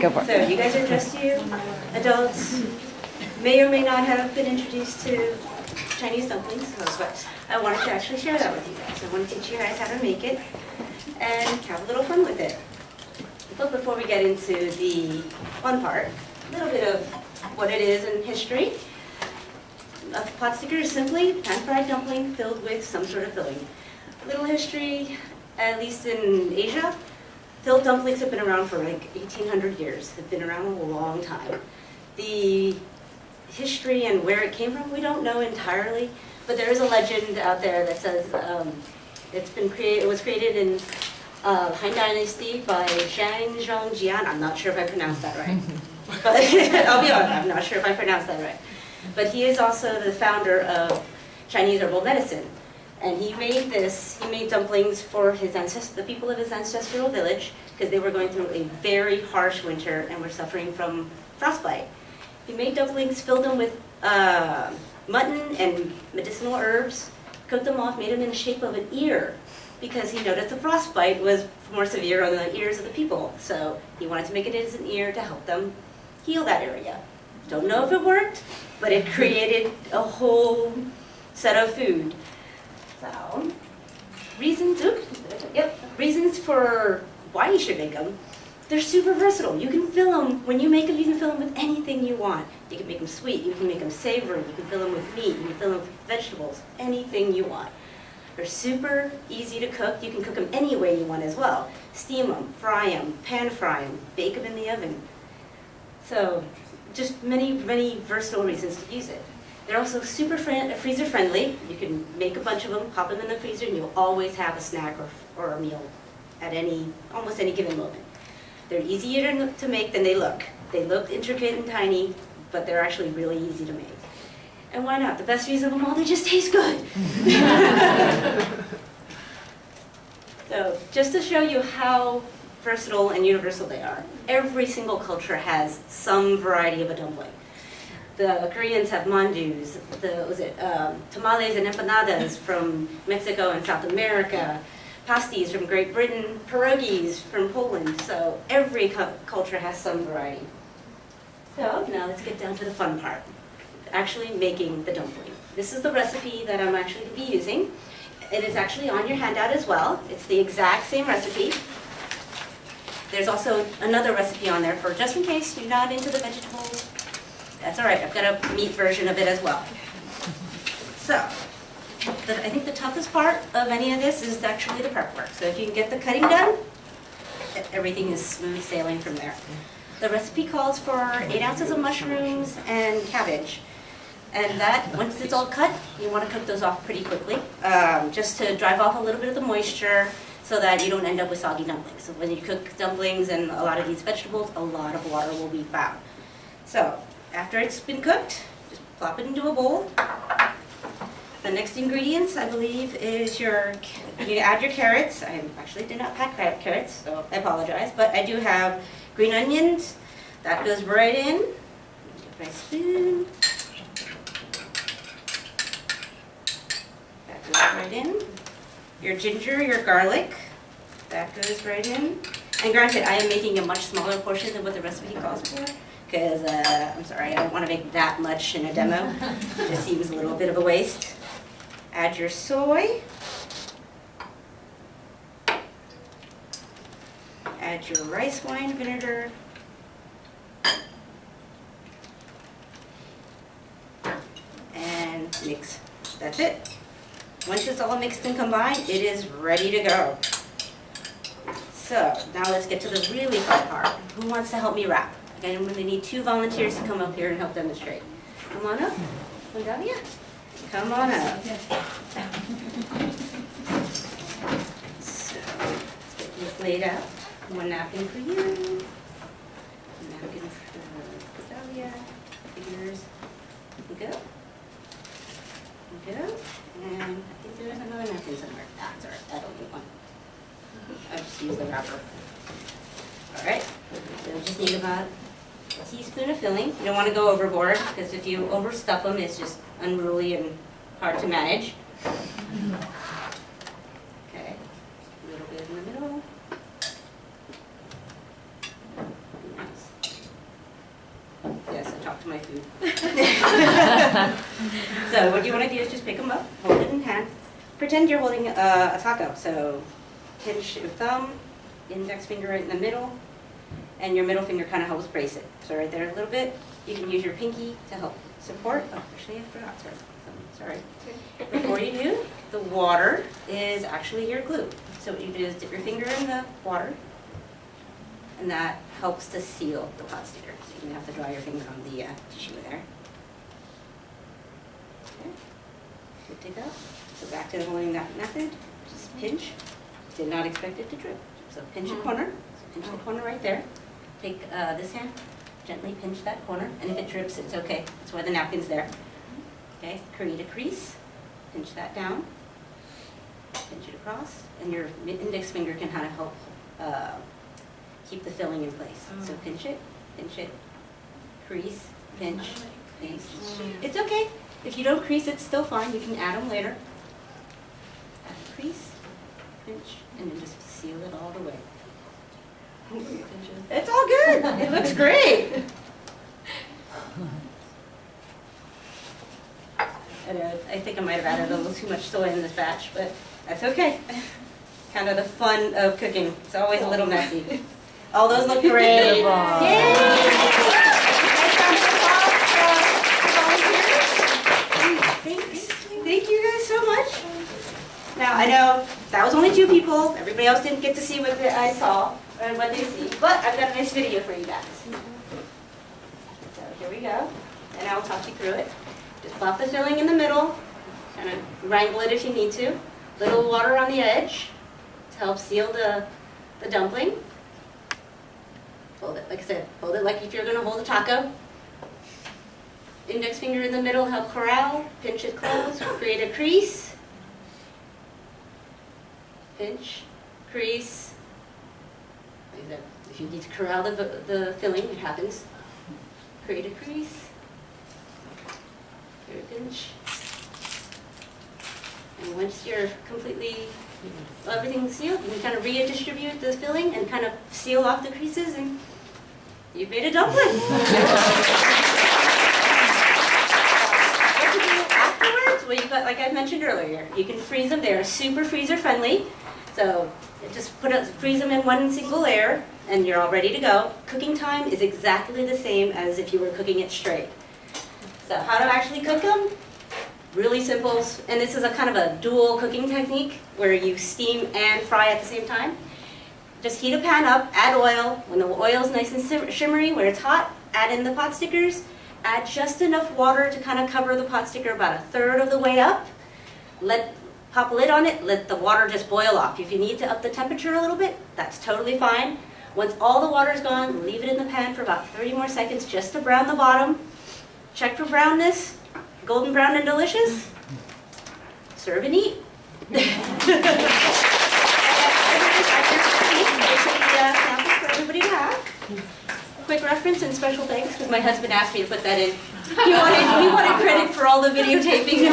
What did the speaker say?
Go for it. So you guys are just you, adults, may or may not have been introduced to Chinese dumplings, but I wanted to actually share that with you guys. I want to teach you guys how to make it and have a little fun with it. But before we get into the fun part, a little bit of what it is in history. A pot sticker is simply pan-fried dumpling filled with some sort of filling. A little history, at least in Asia, filled dumplings have been around for like 1,800 years. They've been around a long time. The history and where it came from, we don't know entirely, but there is a legend out there that says it was created in Han Dynasty by Zhang Zhongjian. I'm not sure if I pronounced that right, but I'll be honest, I'm not sure if I pronounced that right. But he is also the founder of Chinese herbal medicine. And he made dumplings for the people of his ancestral village, because they were going through a very harsh winter and were suffering from frostbite. He made dumplings, filled them with mutton and medicinal herbs, cooked them off, made them in the shape of an ear, because he noticed the frostbite was more severe on the ears of the people. So he wanted to make it as an ear to help them heal that area. Don't know if it worked, but it created a whole set of food. So, reasons for why you should make them. They're super versatile. You can fill them, when you make them, you can fill them with anything you want. You can make them sweet, you can make them savory, you can fill them with meat, you can fill them with vegetables, anything you want. They're super easy to cook. You can cook them any way you want as well. Steam them, fry them, pan fry them, bake them in the oven. So, just many, many versatile reasons to use it. They're also super freezer friendly. You can make a bunch of them, pop them in the freezer, and you'll always have a snack or a meal at almost any given moment. They're easier to make than they look. They look intricate and tiny, but they're actually really easy to make. And why not? The best reason of them all, they just taste good. So just to show you how versatile and universal they are, every single culture has some variety of a dumpling. The Koreans have mandus, tamales and empanadas from Mexico and South America, pasties from Great Britain, pierogies from Poland. So every culture has some variety. So now let's get down to the fun part, actually making the dumpling. This is the recipe that I'm actually going to be using. It is actually on your handout as well. It's the exact same recipe. There's also another recipe on there for just in case you're not into the vegetables. That's all right, I've got a meat version of it as well. So, I think the toughest part of any of this is actually the prep work. So if you can get the cutting done, everything is smooth sailing from there. The recipe calls for 8 ounces of mushrooms and cabbage. And that, once it's all cut, you want to cook those off pretty quickly, just to drive off a little bit of the moisture so that you don't end up with soggy dumplings. So when you cook dumplings and a lot of these vegetables, a lot of water will be found. So, after it's been cooked, just plop it into a bowl. The next ingredients, I believe, is you add your carrots. I actually did not pack carrots, so I apologize. But I do have green onions. That goes right in. Get my spoon. That goes right in. Your ginger, your garlic. That goes right in. And granted, I am making a much smaller portion than what the recipe calls for, because I'm sorry, I don't want to make that much in a demo. It just seems a little bit of a waste. Add your soy. Add your rice wine vinegar. And mix. That's it. Once it's all mixed and combined, it is ready to go. So, now let's get to the really fun part. Who wants to help me wrap? I'm going to need 2 volunteers to come up here and help demonstrate. Come on up. Lavia. Come on up. So, let's get this laid out. One napkin for you. A napkin for Lavia. Fingers. Here we go. Here we go. And I think there's another napkin somewhere. Ah, it's alright. I don't need one. I just use the wrapper. Alright. So we just need about a teaspoon of filling. You don't want to go overboard, because if you overstuff them, it's just unruly and hard to manage. Okay. A little bit in the middle. Nice. my food. So what you want to do is just pick them up, hold it in hand. Pretend you're holding a taco. So pinch your thumb, index finger right in the middle, and your middle finger kind of helps brace it. So right there a little bit. You can use your pinky to help support. Oh, actually I forgot, sorry. Before you do, the water is actually your glue. So what you do is dip your finger in the water, and that helps to seal the pot sticker. So you don't have to dry your finger on the tissue there. Okay, good to go. So back to the holding that method, just pinch. Did not expect it to drip. So pinch a corner, so pinch the corner right there. Take this hand, gently pinch that corner, and if it drips, it's okay. That's why the napkin's there. Okay, create a crease, pinch that down, pinch it across, and your index finger can kind of help keep the filling in place. So pinch it, crease, pinch, crease. It's okay. If you don't crease, it's still fine. You can add them later. Add a crease, pinch, and then just seal it all the way. It's all good. It looks great. I think I might have added a little too much soy in this batch, but that's okay. Kind of the fun of cooking. It's always a little messy. All those look great. Yay! Thank you guys so much. Now I know that was only 2 people. Everybody else didn't get to see what I saw or what they see, but I've got a nice video for you guys. So here we go, and I'll talk you through it. Just plop the filling in the middle, kind of wrangle it if you need to. Little water on the edge to help seal the dumpling. Hold it, like I said, hold it like if you're going to hold a taco. Index finger in the middle, help corral, pinch it close, create a crease. Pinch, crease. Like I said, if you need to corral the filling, it happens. Create a crease. Create a pinch. And once you're completely, everything's sealed, you can kind of redistribute the filling and kind of seal off the creases, and you've made a dumpling. What to do afterwards? Well, you've got, like I mentioned earlier, you can freeze them. They are super freezer friendly. So just freeze them in one single layer, and you're all ready to go. Cooking time is exactly the same as if you were cooking it straight. So how to actually cook them? Really simple, and this is a kind of a dual cooking technique where you steam and fry at the same time. Just heat a pan up, add oil. When the oil is nice and shimmery, where it's hot, add in the pot stickers. Add just enough water to kind of cover the pot sticker about 1/3 of the way up. Pop a lid on it, let the water just boil off. If you need to up the temperature a little bit, that's totally fine. Once all the water's gone, leave it in the pan for about 30 more seconds just to brown the bottom. Check for brownness. Golden brown and delicious. Serve and eat. For everybody to have. Quick reference and special thanks because my husband asked me to put that in. He wanted credit for all the videotaping.